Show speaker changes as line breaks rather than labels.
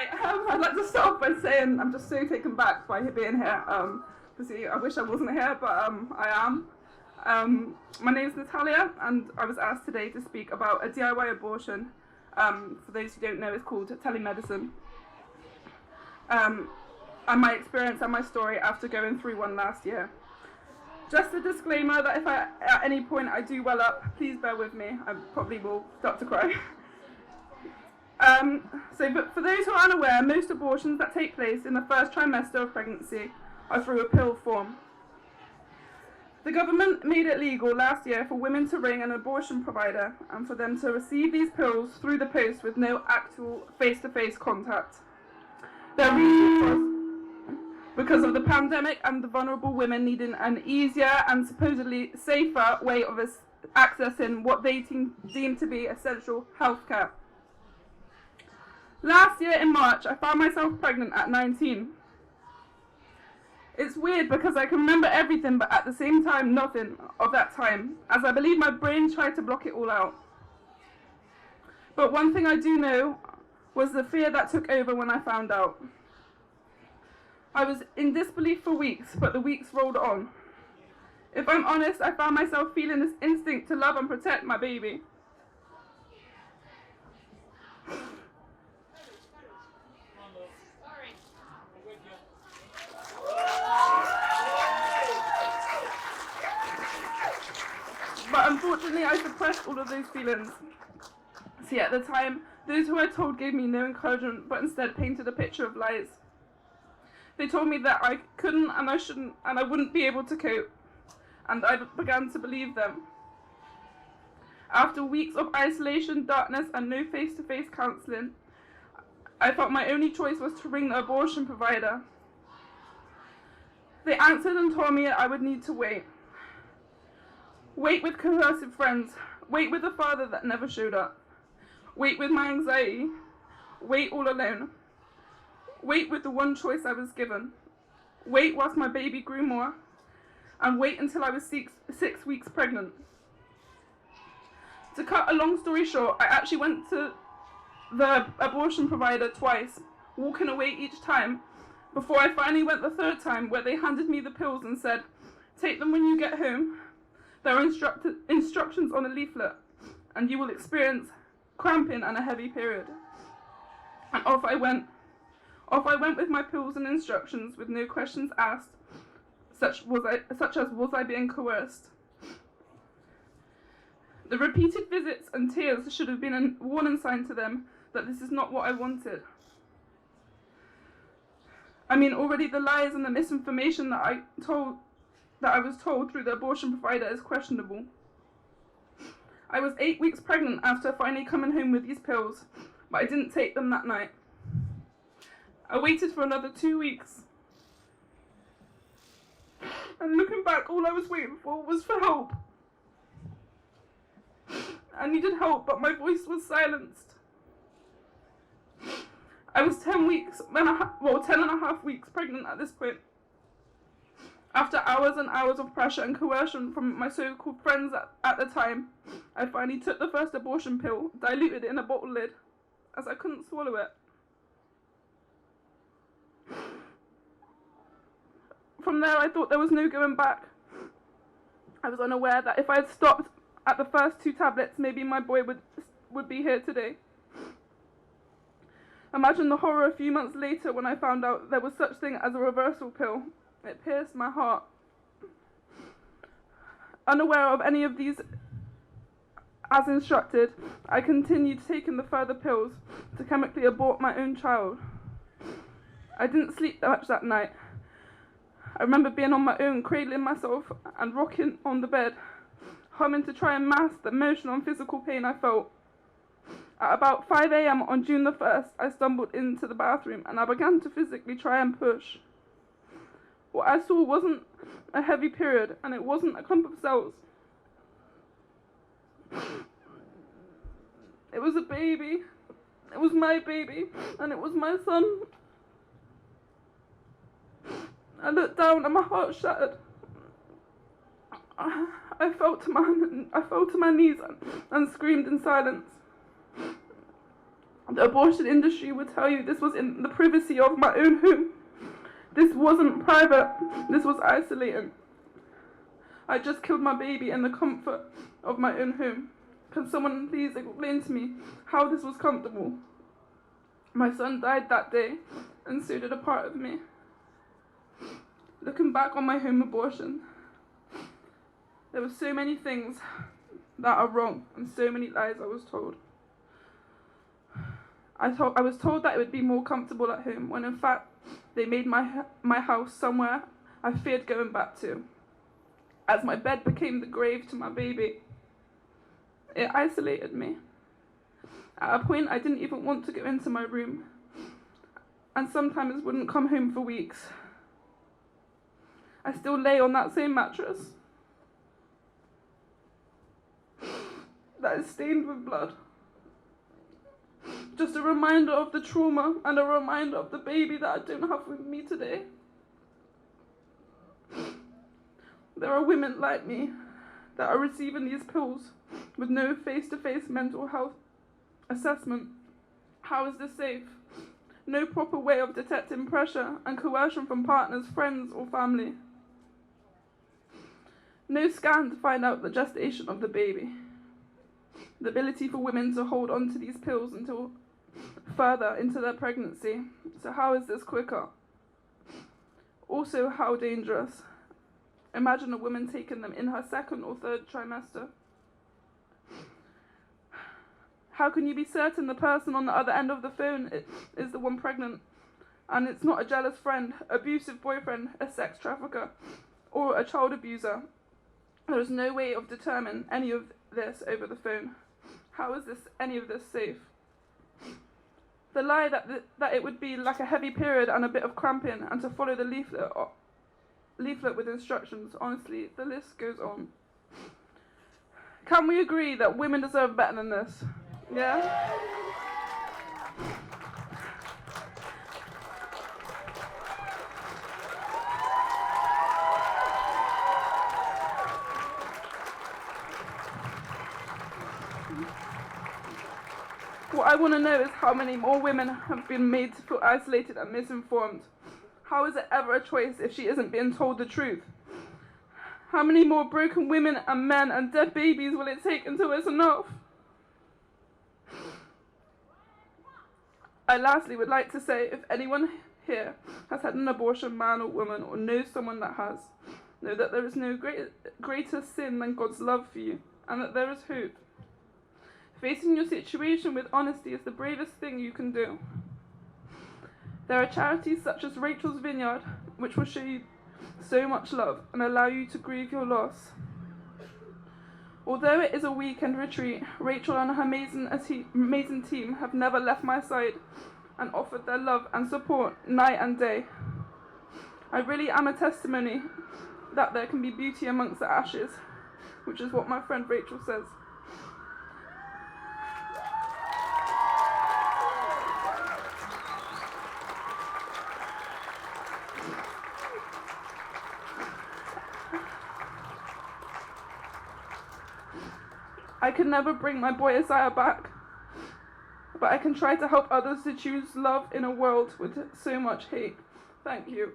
I'd like to start off by saying I'm just so taken back by being here. Obviously, I wish I wasn't here, but I am. My name is Natalia, and I was asked today to speak about a DIY abortion. For those who don't know, it's called telemedicine. And my experience and my story after going through one last year. Just a disclaimer that if at any point I do well up, please bear with me. I probably will start to cry. But for those who are unaware, most abortions that take place in the first trimester of pregnancy are through a pill form. The government made it legal last year for women to ring an abortion provider and for them to receive these pills through the post with no actual face-to-face contact. Their reason was because of the pandemic and the vulnerable women needing an easier and supposedly safer way of accessing what they deem to be essential healthcare. Last year in March, I found myself pregnant at 19. It's weird because I can remember everything, but at the same time, nothing of that time, as I believe my brain tried to block it all out. But one thing I do know was the fear that took over when I found out. I was in disbelief for weeks, but the weeks rolled on. If I'm honest, I found myself feeling this instinct to love and protect my baby. But unfortunately, I suppressed all of those feelings. See, at the time, those who I told gave me no encouragement, but instead painted a picture of lies. They told me that I couldn't and I shouldn't and I wouldn't be able to cope, and I began to believe them. After weeks of isolation, darkness, and no face-to-face counselling, I felt my only choice was to ring the abortion provider. They answered and told me I would need to wait. Wait with coercive friends. Wait with a father that never showed up. Wait with my anxiety. Wait all alone. Wait with the one choice I was given. Wait whilst my baby grew more. And wait until I was 6 weeks pregnant. To cut a long story short, I actually went to the abortion provider twice, walking away each time, before I finally went the third time, where they handed me the pills and said, "Take them when you get home. There are instructions on a leaflet, and you will experience cramping and a heavy period." And off I went. Off I went with my pills and instructions, with no questions asked, such as was I being coerced. The repeated visits and tears should have been a warning sign to them that this is not what I wanted. I mean, already the lies and the misinformation that I was told through the abortion provider is questionable. I was 8 weeks pregnant after finally coming home with these pills, but I didn't take them that night. I waited for another 2 weeks. And looking back, all I was waiting for was for help. I needed help, but my voice was silenced. I was 10 and a half weeks pregnant at this point. After hours and hours of pressure and coercion from my so-called friends at the time, I finally took the first abortion pill, diluted it in a bottle lid, as I couldn't swallow it. From there, I thought there was no going back. I was unaware that if I had stopped at the first 2 tablets, maybe my boy would be here today. Imagine the horror a few months later when I found out there was such thing as a reversal pill. It pierced my heart. Unaware of any of these as instructed, I continued taking the further pills to chemically abort my own child. I didn't sleep much that night. I remember being on my own, cradling myself and rocking on the bed, humming to try and mask the emotional and physical pain I felt. At about 5 a.m. on June the 1st, I stumbled into the bathroom and I began to physically try and push. What I saw wasn't a heavy period, and it wasn't a clump of cells. It was a baby. It was my baby, and it was my son. I looked down and my heart shattered. I fell to my knees and screamed in silence. The abortion industry would tell you this was in the privacy of my own home. This wasn't private, this was isolating. I just killed my baby in the comfort of my own home. Can someone please explain to me how this was comfortable? My son died that day, and so did a part of me. Looking back on my home abortion, there were so many things that are wrong and so many lies I was told. I was told that it would be more comfortable at home, when in fact they made my house somewhere I feared going back to. As my bed became the grave to my baby, it isolated me. At a point I didn't even want to go into my room, and sometimes wouldn't come home for weeks. I still lay on that same mattress that is stained with blood. Just a reminder of the trauma and a reminder of the baby that I don't have with me today. There are women like me that are receiving these pills with no face-to-face mental health assessment. How is this safe? No proper way of detecting pressure and coercion from partners, friends or family. No scan to find out the gestation of the baby. The ability for women to hold on to these pills until further into their pregnancy. So how is this quicker? Also, how dangerous? Imagine a woman taking them in her second or third trimester. How can you be certain the person on the other end of the phone is the one pregnant, and it's not a jealous friend, abusive boyfriend, a sex trafficker, or a child abuser? There is no way of determining any of this over the phone. How is any of this safe? The lie that it would be like a heavy period and a bit of cramping, and to follow the leaflet with instructions. Honestly, the list goes on. Can we agree that women deserve better than this? Yeah? What I want to know is how many more women have been made to feel isolated and misinformed. How is it ever a choice if she isn't being told the truth? How many more broken women and men and dead babies will it take until it's enough? I lastly would like to say, if anyone here has had an abortion, man or woman, or knows someone that has, know that there is no greater sin than God's love for you, and that there is hope. Facing your situation with honesty is the bravest thing you can do. There are charities such as Rachel's Vineyard, which will show you so much love and allow you to grieve your loss. Although it is a weekend retreat, Rachel and her amazing team have never left my side and offered their love and support night and day. I really am a testimony that there can be beauty amongst the ashes, which is what my friend Rachel says. I can never bring my boy Isaiah back, but I can try to help others to choose love in a world with so much hate. Thank you.